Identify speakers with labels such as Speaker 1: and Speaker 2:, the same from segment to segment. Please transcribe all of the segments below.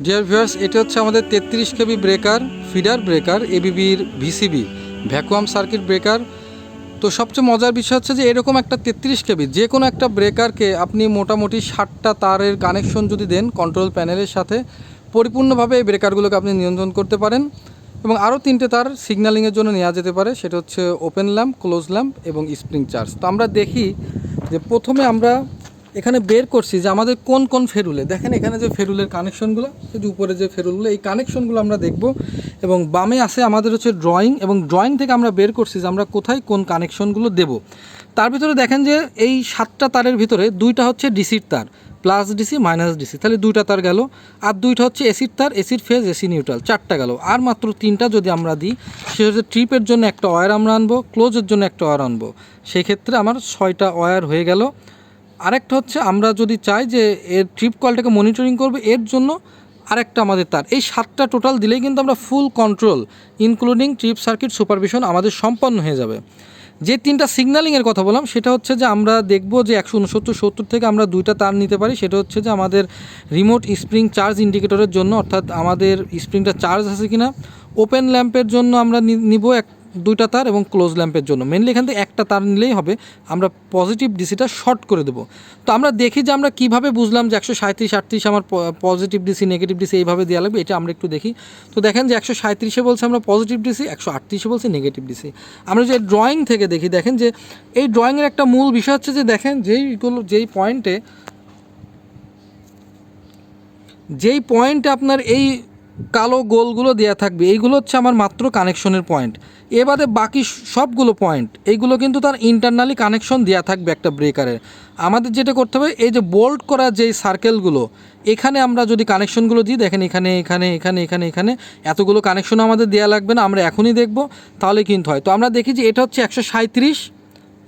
Speaker 1: Dear viewers, এটা হচ্ছে আমাদের 33 কেবি ব্রেকার, ফিডার ব্রেকার, এবিবির ভিসিবি ভ্যাকুয়াম সার্কিট ব্রেকার। তো সবচেয়ে মজার বিষয় হচ্ছে যে এরকম একটা 33 কেবি যে কোনো একটা ব্রেকারকে আপনি মোটামুটি 60টা তারের কানেকশন যদি দেন কন্ট্রোল প্যানেলের সাথে, পরিপূর্ণভাবে এই ব্রেকারগুলোকে আপনি নিয়ন্ত্রণ করতে পারেন। এবং আরও 3টে তার সিগন্যালিংয়ের জন্য নেওয়া যেতে পারে, সেটা হচ্ছে ওপেন ল্যাম্প, ক্লোজ ল্যাম্প এবং স্প্রিং চার্জ। তো আমরা দেখি যে প্রথমে আমরা এখানে বের করছি যে আমাদের কোন কোন ফেরুলে, দেখেন এখানে যে ফেরুলের কানেকশনগুলো, যে উপরে যে ফেরুলগুলো, এই কানেকশনগুলো আমরা দেখব। এবং বামে আছে আমাদের হচ্ছে ড্রয়িং, এবং ড্রয়িং থেকে আমরা বের করছি যে আমরা কোথায় কোন কানেকশনগুলো দেব। তার ভিতরে দেখেন যে এই 7টা তারের ভিতরে 2টা হচ্ছে ডিসির তার, প্লাস ডিসি মাইনাস ডিসি, তাহলে 2টা তার গেল। আর 2টা হচ্ছে এসির তার, এসির ফেজ, এসি নিউট্রাল, 4টা গেল। আর মাত্র 3টা যদি আমরা দিই, সে হচ্ছে ট্রিপের জন্য একটা ওয়্যার আমরা আনবো, ক্লোজের জন্য একটা ওয়্যার আনবো, সেই ক্ষেত্রে আমার 6টা ওয়্যার হয়ে গেল। আরেকটা হচ্ছে আমরা যদি চাই যে এর ট্রিপ কলটাকে মনিটরিং করবে, এর জন্য আরেকটা আমাদের তার। এই 7টা টোটাল দিলেই কিন্তু আমরা ফুল control including trip circuit supervision আমাদের সম্পন্ন হয়ে যাবে। যে 3টা সিগন্যালিংয়ের কথা বললাম, সেটা হচ্ছে যে আমরা দেখব যে 169/70 থেকে আমরা 2টা তার নিতে পারি। সেটা হচ্ছে যে আমাদের রিমোট স্প্রিং চার্জ ইন্ডিকেটরের জন্য, অর্থাৎ আমাদের স্প্রিংটা চার্জ আছে কিনা। ওপেন ল্যাম্পের জন্য আমরা নিব 2টা তার, এবং ক্লোজ ল্যাম্পের জন্য মেনলি এখান থেকে একটা তার নিলেই হবে। আমরা পজিটিভ ডিসিটা শর্ট করে দেবো। তো আমরা দেখি যে আমরা কীভাবে বুঝলাম যে 137/38 আমার পজিটিভ ডিসি, নেগেটিভ ডিসি এইভাবে দেওয়া লাগবে, এটা আমরা একটু দেখি। তো দেখেন যে 137-এ বলছে আমরা পজিটিভ ডিসি, 138-এ বলছে নেগেটিভ ডিসি। আমরা যে ড্রয়িং থেকে দেখি, দেখেন যে এই ড্রয়িংয়ের একটা মূল বিষয় হচ্ছে যে দেখেন যেই পয়েন্টে আপনার এই কালো গোলগুলো দেওয়া থাকবে, এইগুলো হচ্ছে আমার মাত্র কানেকশনের পয়েন্ট। এবারে বাকি সবগুলো পয়েন্ট, এইগুলো কিন্তু তার ইন্টারনালি কানেকশন দেওয়া থাকবে একটা ব্রেকারের। আমাদের যেটা করতে হবে, এই যে বোল্ট করা যেই সার্কেলগুলো, এখানে আমরা যদি কানেকশনগুলো দিই, দেখেন এখানে এখানে এখানে এখানে এখানে এতগুলো কানেকশনও আমাদের দেওয়া লাগবে না, আমরা এখনই দেখব, তাহলে কিন্তু হয়। তো আমরা দেখি যে এটা হচ্ছে 137,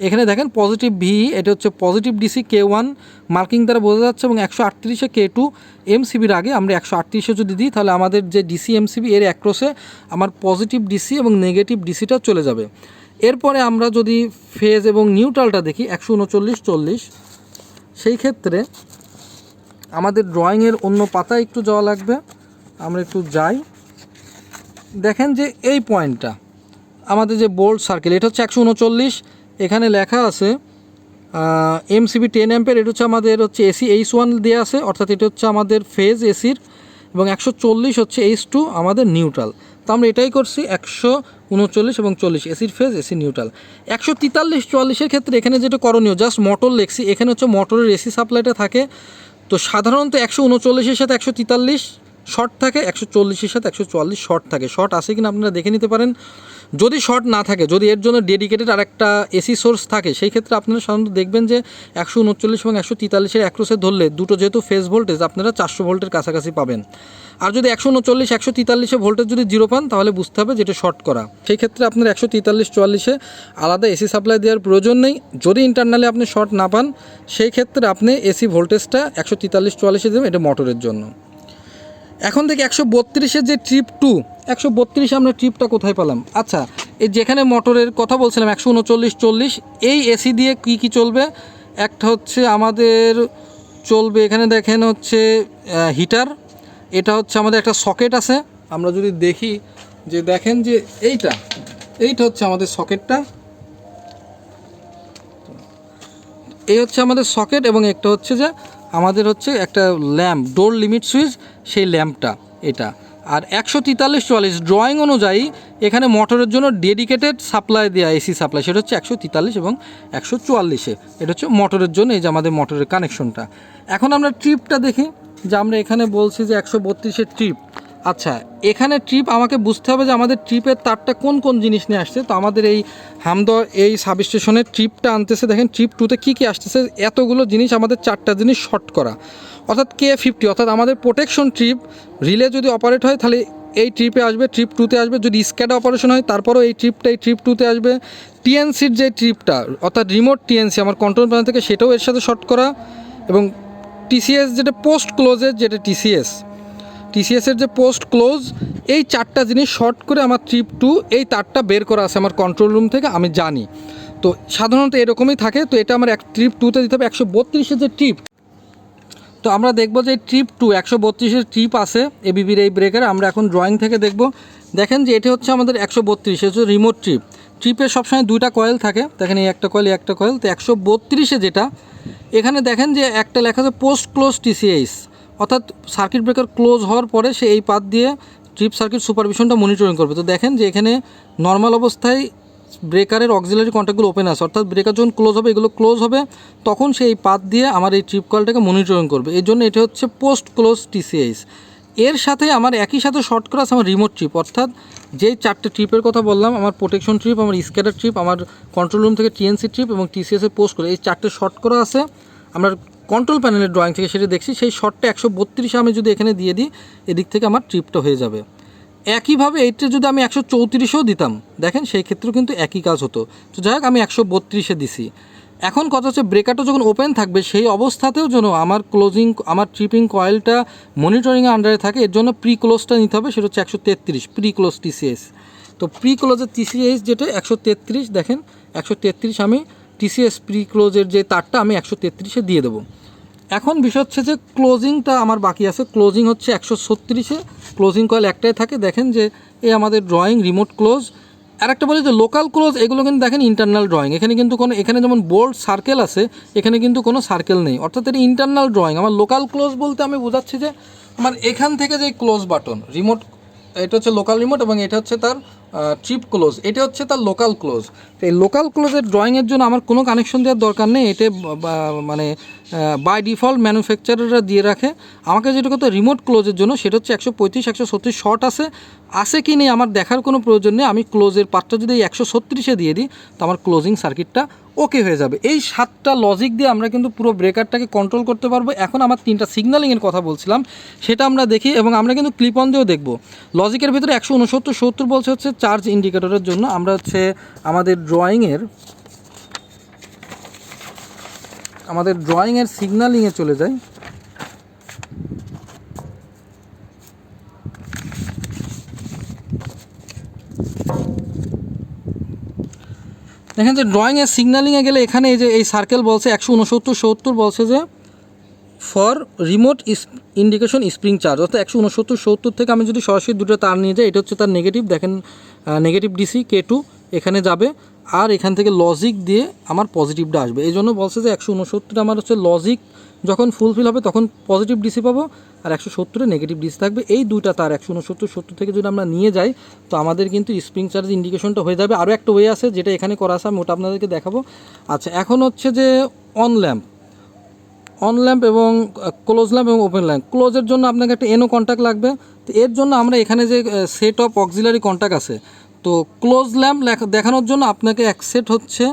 Speaker 1: এখানে দেখেন পজিটিভ ভি, এটা হচ্ছে পজিটিভ ডিসি K1 মার্কিং দ্বারা বোঝা যাচ্ছে, এবং 138-এ K2 এমসিবির আগে আমরা 138-এ যদি দিই, তাহলে আমাদের যে ডিসি এমসিবি এর অ্যাক্রসে আমার পজিটিভ ডিসি এবং নেগেটিভ ডিসিটা চলে যাবে। এরপরে আমরা যদি ফেজ এবং নিউট্রালটা দেখি 139/40, সেই ক্ষেত্রে আমাদের ড্রয়িংয়ের অন্য পাতায় একটু যাওয়া লাগবে, আমরা একটু যাই। দেখেন যে এই পয়েন্টটা আমাদের যে বোল্ট সার্কেল, এটা হচ্ছে 139, এখানে লেখা আছে এমসিবি 10 অ্যাম্পের, এটা হচ্ছে আমাদের হচ্ছে এসি H1 দেওয়া আছে, অর্থাৎ এটা হচ্ছে আমাদের ফেজ এসির, এবং 140 হচ্ছে H2 আমাদের নিউট্রাল। তো আমরা এটাই করছি, 139 এবং 40 এসির ফেজ, এসি নিউট্রাল। 143/44-এর ক্ষেত্রে এখানে যেটা করণীয়, জাস্ট মোটর লেখছি, এখানে হচ্ছে মোটরের এসি সাপ্লাইটা থাকে। তো সাধারণত 139-এর সাথে 143 শর্ট থাকে, 140-এর সাথে 144 শর্ট থাকে। শর্ট আছে কিনা আপনারা দেখে নিতে পারেন। যদি শর্ট না থাকে, যদি এর জন্য ডেডিকেটেড আরেকটা এসি সোর্স থাকে, সেই ক্ষেত্রে আপনারা সাধারণত দেখবেন যে 139 এবং 143-এর অ্যাক্রসে ধরলে দুটো যেহেতু ফেজ ভোল্টেজ, আপনারা 400 ভোল্টের কাছাকাছি পাবেন। আর যদি 139 143-এ ভোল্টেজ যদি 0 পান, তাহলে বুঝতে হবে যেটা শর্ট করা। সেই ক্ষেত্রে আপনার 143-44-এ আলাদা এসি সাপ্লাই দেওয়ার প্রয়োজন নেই। যদি ইন্টারনালি আপনি শর্ট না পান, সেই ক্ষেত্রে আপনি এসি ভোল্টেজটা 143-44-এ দেবেন, এটা মোটরের জন্য। এখন থেকে 132-এর যে ট্রিপ 2, 132-এ আমরা ট্রিপটা কোথায় পেলাম? আচ্ছা, এই যেখানে মোটরের কথা বলছিলাম 139-40, এই এসি দিয়ে কি চলবে? একটা হচ্ছে আমাদের চলবে, এখানে দেখেন হচ্ছে হিটার, এটা হচ্ছে আমাদের একটা সকেট আছে। আমরা যদি দেখি যে দেখেন যে এইটা হচ্ছে আমাদের সকেটটা, এই হচ্ছে আমাদের সকেট, এবং একটা হচ্ছে যে আমাদের হচ্ছে একটা ল্যাম্প, ডোর লিমিট সুইচ, সেই ল্যাম্পটা এটা। আর 143-44 ড্রয়িং অনুযায়ী এখানে মোটরের জন্য ডেডিকেটেড সাপ্লাই দেওয়া এসি সাপ্লাই, সেটা হচ্ছে 143 এবং 144-এ, এটা হচ্ছে মোটরের জন্য, এই যে আমাদের মোটরের কানেকশনটা। এখন আমরা ট্রিপটা দেখি, যে আমরা এখানে বলছি যে 132-এর ট্রিপ। আচ্ছা, এখানে ট্রিপ আমাকে বুঝতে হবে যে আমাদের ট্রিপের তারটা কোন কোন জিনিস নিয়ে আসছে। তো আমাদের এই হামদর এই সাব স্টেশনের ট্রিপটা আনতেছে, দেখেন ট্রিপ 2-তে কী আসতেছে, এতগুলো জিনিস, আমাদের 4টা জিনিস শর্ট করা, অর্থাৎ K50, অর্থাৎ আমাদের প্রোটেকশন ট্রিপ। রিলে যদি অপারেট হয়, তাহলে এই ট্রিপে আসবে, ট্রিপ 2-তে আসবে। যদি স্ক্যাডা অপারেশন হয়, তারপরেও এই ট্রিপ 2-তে আসবে। টিএনসির যে ট্রিপটা, অর্থাৎ রিমোট টিএনসি আমার কন্ট্রোল প্যানেল থেকে, সেটাও এর সাথে শর্ট করা। এবং টিসিএস যেটা পোস্ট ক্লোজের, যেটা টিসিএসের যে পোস্ট ক্লোজ, এই 4টা জিনিস শর্ট করে আমার ট্রিপ 2, এই তারটা বের করা আছে আমার কন্ট্রোল রুম থেকে, আমি জানি। তো সাধারণত এরকমই থাকে। তো এটা আমার ট্রিপ 2-তে দিতে হবে 132-এর যে ট্রিপ। তো আমরা দেখব যে ট্রিপ 2 132-এর ট্রিপ আছে এবিবির এই ব্রেকার। আমরা এখন ড্রয়িং থেকে দেখব। দেখেন যে এটা হচ্ছে আমাদের 132, হচ্ছে রিমোট ট্রিপ। ট্রিপের সবসময় 2টা কয়েল থাকে, দেখেন এই একটা কয়েল, এই একটা কয়েল। তো 132-এ যেটা এখানে দেখেন যে একটা লেখা আছে পোস্ট ক্লোজ টিসিএইচ, অর্থাৎ সার্কিট ব্রেকার ক্লোজ হওয়ার পরে সে এই পাথ দিয়ে ট্রিপ সার্কিট সুপারভিশনটা মনিটরিং করবে। তো দেখেন যে এখানে নর্মাল অবস্থায় ব্রেকারের অক্সিলারি কন্ট্যাক্টগুলো ওপেন আছে, অর্থাৎ ব্রেকার যখন ক্লোজ হবে, এগুলো ক্লোজ হবে, তখন সেই পাথ দিয়ে আমার এই ট্রিপ কয়েলটাকে মনিটরিং করবে। এই জন্য এটা হচ্ছে পোস্ট ক্লোজ টিসিএইচ। এর সাথে আমার একই সাথে শর্ট করা আছে আমার রিমোট ট্রিপ, অর্থাৎ যেই 4টে ট্রিপের কথা বললাম, আমার প্রোটেকশন ট্রিপ, আমার স্ক্যাটার ট্রিপ, আমার কন্ট্রোল রুম থেকে টিএনসি ট্রিপ এবং টিসিএসের পোস্ট করে, এই 4টে শর্ট করা আছে। আমরা কন্ট্রোল প্যানেলের ড্রয়িং থেকে সেটা দেখছি, সেই শর্টটা 132-এ আমি যদি এখানে দিয়ে দিই, এদিক থেকে আমার ট্রিপটা হয়ে যাবে। একইভাবে এইটা যদি আমি 134-এও দিতাম, দেখেন সেই ক্ষেত্রেও কিন্তু একই কাজ হতো। তো যাই হোক, আমি 132-এ দিছি। এখন কথা হচ্ছে ব্রেকারটা যখন ওপেন থাকবে সেই অবস্থাতেও যেন আমার আমার ট্রিপিং কয়েলটা মনিটরিংয়ের আন্ডারে থাকে, এর জন্য প্রি ক্লোজটা নিতে হবে, সেটা হচ্ছে 133 প্রি ক্লোজ টিসিএস। তো প্রি ক্লোজের টিসিএস যেটা 133, দেখেন 133 আমি টিসিএস প্রি ক্লোজের যে তারটা আমি 133-এ দিয়ে দেবো। এখন বিষয় হচ্ছে যে ক্লোজিংটা আমার বাকি আছে। ক্লোজিং হচ্ছে 136-এ ক্লোজিং কয়েল একটাই থাকে। দেখেন যে এই আমাদের ড্রয়িং রিমোট ক্লোজ। আর একটা বলি যে লোকাল ক্লোজ, এগুলো কিন্তু দেখেন ইন্টারনাল ড্রয়িং। এখানে কিন্তু কোনো, এখানে যেমন বোল্ড সার্কেল আছে, এখানে কিন্তু কোনো সার্কেল নেই, অর্থাৎ এটা ইন্টারনাল ড্রয়িং। আমার লোকাল ক্লোজ বলতে আমি বোঝাচ্ছি যে আমার এখান থেকে যে ক্লোজ বাটন রিমোট, এটা হচ্ছে লোকাল রিমোট এবং এটা হচ্ছে তার ট্রিপ ক্লোজ, এটা হচ্ছে তার লোকাল ক্লোজ। তো এই লোকাল ক্লোজের ড্রয়িংয়ের জন্য আমার কোনো কানেকশন দেওয়ার দরকার নেই। এটা মানে বাই ডিফল্ট ম্যানুফ্যাকচারাররা দিয়ে রাখে। আমাকে যেটা করতে রিমোট ক্লোজের জন্য, সেটা হচ্ছে 135 136 শর্ট আছে কি নেই আমার দেখার কোনো প্রয়োজন নেই। আমি ক্লোজের পার্টটা যদি 136-এ দিয়ে দিই, তো আমার ক্লোজিং সার্কিটটা ওকে হয়ে যাবে। এই 7টা লজিক দিয়ে আমরা কিন্তু পুরো ব্রেকারটাকে কন্ট্রোল করতে পারবো। এখন আমার 3টা সিগন্যালিংয়ের কথা বলছিলাম, সেটা আমরা দেখি এবং আমরা কিন্তু ক্লিপ অন দিয়েও দেখব। লজিকের ভিতরে 169 বলছে হচ্ছে চার্জ ইন্ডিকেটরের জন্য। আমরা হচ্ছে আমাদের ড্রয়িংয়ের সিগন্যালিংয়ে চলে যাই। দেখেন যে ড্রয়িংয়ের সিগন্যালিংয়ে গেলে এখানে এই যে এই সার্কেল বলছে 169 বলছে যে for remote indication spring charge, অর্থাৎ 169 থেকে আমি যদি সরাসরি দুটো তার নিয়ে যাই, এটা হচ্ছে তার নেগেটিভ। দেখেন নেগেটিভ ডিসি K2 এখানে যাবে, আর এখান থেকে লজিক দিয়ে আমার পজিটিভটা আসবে। এই জন্য বলছে যে 169 আমার হচ্ছে লজিক যখন ফুলফিল হবে তখন পজিটিভ ডিসি পাবো, আর 170-এ নেগেটিভ ডিসি থাকবে। এই দুইটা তার 169 থেকে যদি আমরা নিয়ে যাই, তো আমাদের কিন্তু স্প্রিং চার্জ ইন্ডিকেশনটা হয়ে যাবে। আরও একটা ওয়ে আছে যেটা এখানে করা আছে, আমি ওটা আপনাদেরকে দেখাবো। আচ্ছা, এখন হচ্ছে যে অন ল্যাম্প এবং ক্লোজ ল্যাম্প এবং ওপেন ল্যাম্প। ক্লোজের জন্য আপনাকে একটা এনও কন্ট্যাক্ট লাগবে। তো এর জন্য আমরা এখানে যে সেট অফ অক্সিলারি কন্ট্যাক্ট আছে, তো ক্লোজ ল্যাম্প দেখানোর জন্য আপনাকে এক সেট হচ্ছে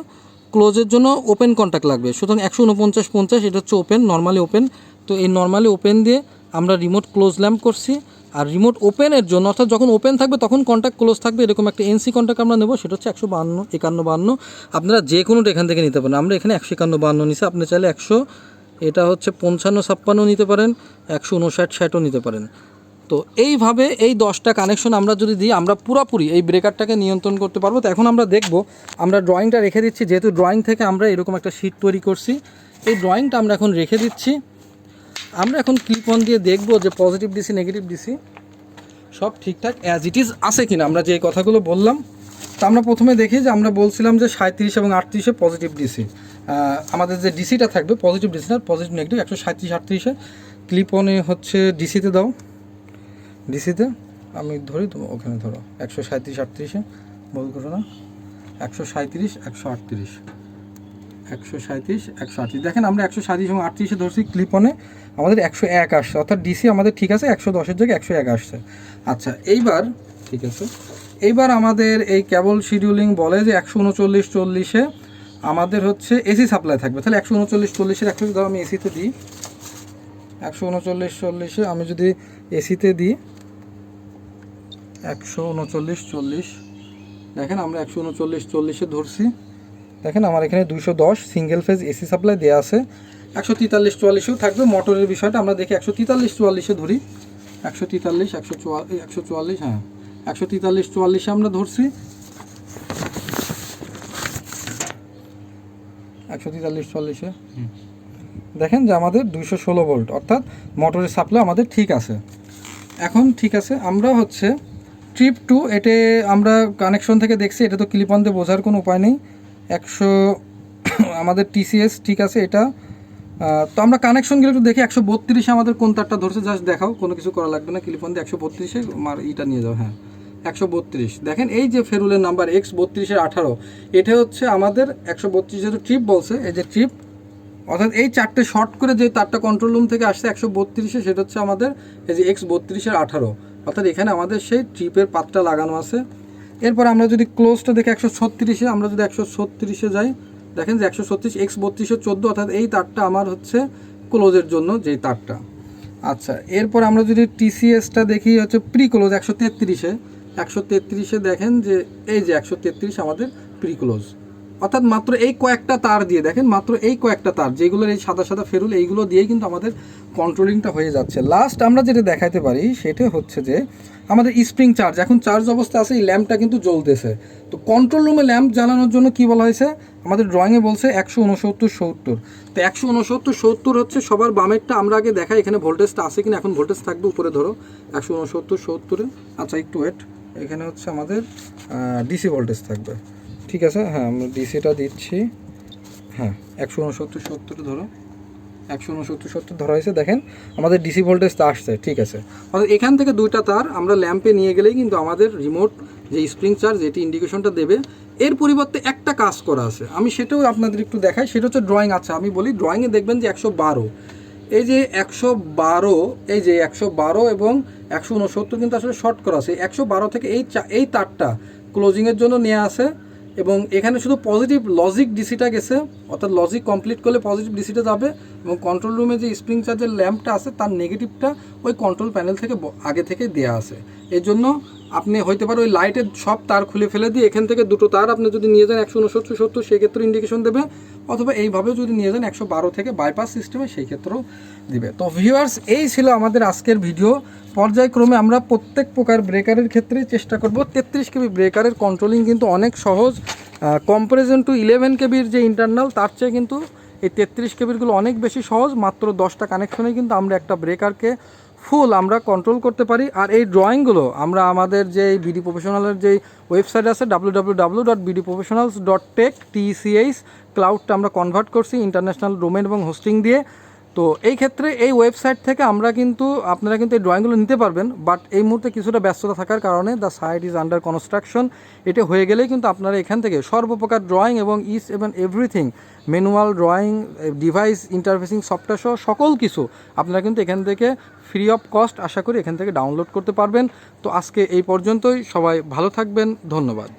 Speaker 1: ক্লোজের জন্য ওপেন কন্ট্যাক্ট লাগবে। সুতরাং 149-50 এটা হচ্ছে ওপেন, নর্মালি ওপেন। তো এই নর্মালি ওপেন দিয়ে আমরা রিমোট ক্লোজ ল্যাম্প করছি। আর রিমোট ওপেনের জন্য, অর্থাৎ যখন ওপেন থাকবে তখন কন্ট্যাক্ট ক্লোজ থাকবে, এরকম একটা এনসি কন্ট্যাক্ট আমরা নেব, সেটা হচ্ছে 152 51 52। আপনারা যে কোনোটা এখান থেকে নিতে পারেন। আমরা এখানে 151 52 নিছি, আপনি চাইলে এটা হচ্ছে 55 56 নিতে পারেন, 159 60ও নিতে পারেন। তো এইভাবে এই 10টা কানেকশন আমরা যদি দিই, আমরা পুরোপুরি এই ব্রেকারটাকে নিয়ন্ত্রণ করতে পারবো। তো এখন আমরা দেখব, আমরা ড্রয়িংটা রেখে দিচ্ছি, যেহেতু ড্রয়িং থেকে আমরা এরকম একটা শিট তৈরি করছি, এই ড্রয়িংটা আমরা এখন রেখে দিচ্ছি। আমরা এখন ক্লিপ অন দিয়ে দেখব যে পজিটিভ ডিসি নেগেটিভ ডিসি সব ঠিকঠাক অ্যাজ ইট ইজ আছে কিনা। আমরা যে কথাগুলো বললাম, তা আমরা প্রথমে দেখি যে আমরা বলছিলাম যে 37 এবং 38-এ পজিটিভ ডিসি, আমাদের যে ডিসিটা থাকবে পজিটিভ ডিসি না, পজিটিভ নেগেটিভ 137 38-এ ক্লিপ অনে হচ্ছে ডিসিতে দাও। ডিসিতে আমি ধরি, তো ওখানে ধরো 137 38-এ, বল করো না, 137 138 137 138। দেখেন আমরা 137 এবং 38-এ ধরছি, ক্লিপ অনে আমাদের 101 আসছে, অর্থাৎ ডিসি আমাদের ঠিক আছে, 110-এর জায়গায় 101 আসছে। আচ্ছা, এইবার ঠিক আছে, এইবার আমাদের এই কেবল শিডিউলিং বলে যে 139 40-এ আমাদের হচ্ছে এসি সাপ্লাই থাকবে। তাহলে 139 40-এর 100 ধরো আমি এসিতে দিই, 139 40-এ আমি যদি এসিতে দিই 139 40, দেখেন আমরা 139 40-এ ধরছি। দেখেন আমার এখানে 210 সিঙ্গেল ফেজ এসি সাপ্লাই দেওয়া আছে। 143 44-এও থাকবে মোটরের বিষয়টা আমরা দেখি। 143 44-এ ধরি, 143 144, হ্যাঁ 143 44-এ আমরা ধরছি। 143-40-এ দেখেন যে আমাদের 216 ভোল্ট, অর্থাৎ মোটরের সাপ্লাই আমাদের ঠিক আছে। এখন ঠিক আছে, আমরা হচ্ছে ট্রিপ 2 এতে আমরা কানেকশন থেকে দেখছি, এটা তো ক্লিপ অন দিয়ে বোঝার কোনো উপায় নেই। 100 আমাদের টিসিএস ঠিক আছে এটা। তো আমরা কানেকশনগুলো একটু দেখি। 132-এ আমাদের কোন তারটা ধরছে জাস্ট দেখাও, কোনো কিছু করা লাগবে না, ক্লিপ অন দিয়ে 132-এ ইটা নিয়ে যাও। হ্যাঁ 132 দেখেন এই যে ফেরুলের নাম্বার X32-18, এটা হচ্ছে আমাদের 132 যেহেতু ট্রিপ বলছে, এই যে ট্রিপ, অর্থাৎ এই চারটে শর্ট করে যে তারটা কন্ট্রোল রুম থেকে আসছে 132-এ, সেটা হচ্ছে আমাদের এই যে X32-18, অর্থাৎ এখানে আমাদের সেই ট্রিপের পাতটা লাগানো আছে। এরপর আমরা যদি ক্লোজটা দেখি 136-এ, আমরা যদি 136-এ যাই, দেখেন যে 136 X32-14, অর্থাৎ এই তারটা আমার হচ্ছে ক্লোজের জন্য যেই তারটা। আচ্ছা, এরপর আমরা যদি টিসিএসটা দেখি হচ্ছে প্রি ক্লোজ 133-এ দেখেন যে এই যে 133 আমাদের প্রি ক্লোজ, অর্থাৎ মাত্র এই কয়েকটা তার দিয়ে, দেখেন মাত্র এই কয়েকটা তার যেগুলোর এই সাদা সাদা ফেরুল, এইগুলো দিয়েই কিন্তু আমাদের কন্ট্রোলিংটা হয়ে যাচ্ছে। লাস্ট আমরা যেটা দেখাতে পারি সেটা হচ্ছে যে আমাদের স্প্রিং চার্জ, এখন চার্জ অবস্থা আছে, এই ল্যাম্পটা কিন্তু জ্বলতেছে। তো কন্ট্রোল রুমে ল্যাম্প জ্বালানোর জন্য কি বলা হয়েছে, আমাদের ড্রয়িংয়ে বলছে 169-70। তো 169-70 হচ্ছে সবার বামেরটা। আমরা আগে দেখাই এখানে ভোল্টেজটা আছে কিনা, এখন ভোল্টেজ থাকবে উপরে ধরো 169-70-এ। আচ্ছা একটু ওয়েট, এখানে হচ্ছে আমাদের ডিসি ভোল্টেজ থাকবে, ঠিক আছে। হ্যাঁ আমরা ডিসিটা দিচ্ছি, হ্যাঁ 169-70 ধরো, 169-70 ধরা হয়েছে। দেখেন আমাদের ডিসি ভোল্টেজটা আসছে, ঠিক আছে। অর্থাৎ এখান থেকে দুইটা তার আমরা ল্যাম্পে নিয়ে গেলেই কিন্তু আমাদের রিমোট যে স্প্রিং চার্জ যেটি ইন্ডিকেশনটা দেবে, এর পরিবর্তে একটা কাজ করা আছে, আমি সেটাও আপনাদের একটু দেখাই, সেটা হচ্ছে ড্রয়িং। আচ্ছা আমি বলি, ড্রয়িংয়ে দেখবেন যে 112, এই যে 112, এই যে 112 এবং 169 কিন্তু আসলে শর্ট করা আছে। 112 থেকে এই তারটা ক্লোজিংয়ের জন্য নিয়ে আসে, এবং এখানে শুধু পজিটিভ লজিক ডিসিটা গেছে, অর্থাৎ লজিক কমপ্লিট করলে পজিটিভ ডিসিটা যাবে, এবং কন্ট্রোল রুমে যে স্প্রিং চার্জের ল্যাম্পটা আছে তার নেগেটিভটা ওই কন্ট্রোল প্যানেল থেকে আগে থেকে দেওয়া আছে। এই জন্য আপনি হইতে পারে ওই লাইটের সব তার খুলে ফেলে দিয়ে এখান থেকে দুটো তার আপনি যদি নিয়ে যান 169-70, সেক্ষেত্রে ইন্ডিকেশন দেবে, অথবা এইভাবেও যদি নিয়ে যান 112 থেকে বাইপাস সিস্টেমে, সেই ক্ষেত্রেও দিবে। তো ভিউয়ার্স, এই ছিল আমাদের আজকের ভিডিও। পর্যায়ক্রমে আমরা প্রত্যেক প্রকার ব্রেকারের ক্ষেত্রেই চেষ্টা করব। 33 কেবি ব্রেকারের কন্ট্রোলিং কিন্তু অনেক সহজ, কম্পারিজন টু 11 কেবির যে ইন্টারনাল, তার চেয়ে কিন্তু এই 33 কেবিরগুলো অনেক বেশি সহজ। মাত্র 10টা কানেকশনে কিন্তু আমরা একটা ব্রেকারকে ফুল আমরা কন্ট্রোল করতে পারি। আর এই ড্রয়িংগুলো আমরা আমাদের যে বিডি প্রফেশনালের যেই ওয়েবসাইট আছে www.bdprofessionals.tech TCH ক্লাউডটা আমরা কনভার্ট করছি ইন্টারন্যাশনাল ডোমেন এবং হোস্টিং দিয়ে। তো এই ক্ষেত্রে এই ওয়েবসাইট থেকে আমরা কিন্তু আপনারা কিন্তু এই ড্রয়িংগুলো নিতে পারবেন, বাট এই মুহূর্তে কিছুটা ব্যস্ততা থাকার কারণে the site is under construction. এটা হয়ে গেলেই কিন্তু আপনারা এখান থেকে সর্বপ্রকার ড্রয়িং এবং ইচ এবং everything, manual drawing, device interfacing software সহ সকল কিছু আপনারা কিন্তু এখান থেকে ফ্রি অফ কস্ট আশা করি এখান থেকে ডাউনলোড করতে পারবেন। তো আজকে এই পর্যন্তই, সবাই ভালো থাকবেন, ধন্যবাদ।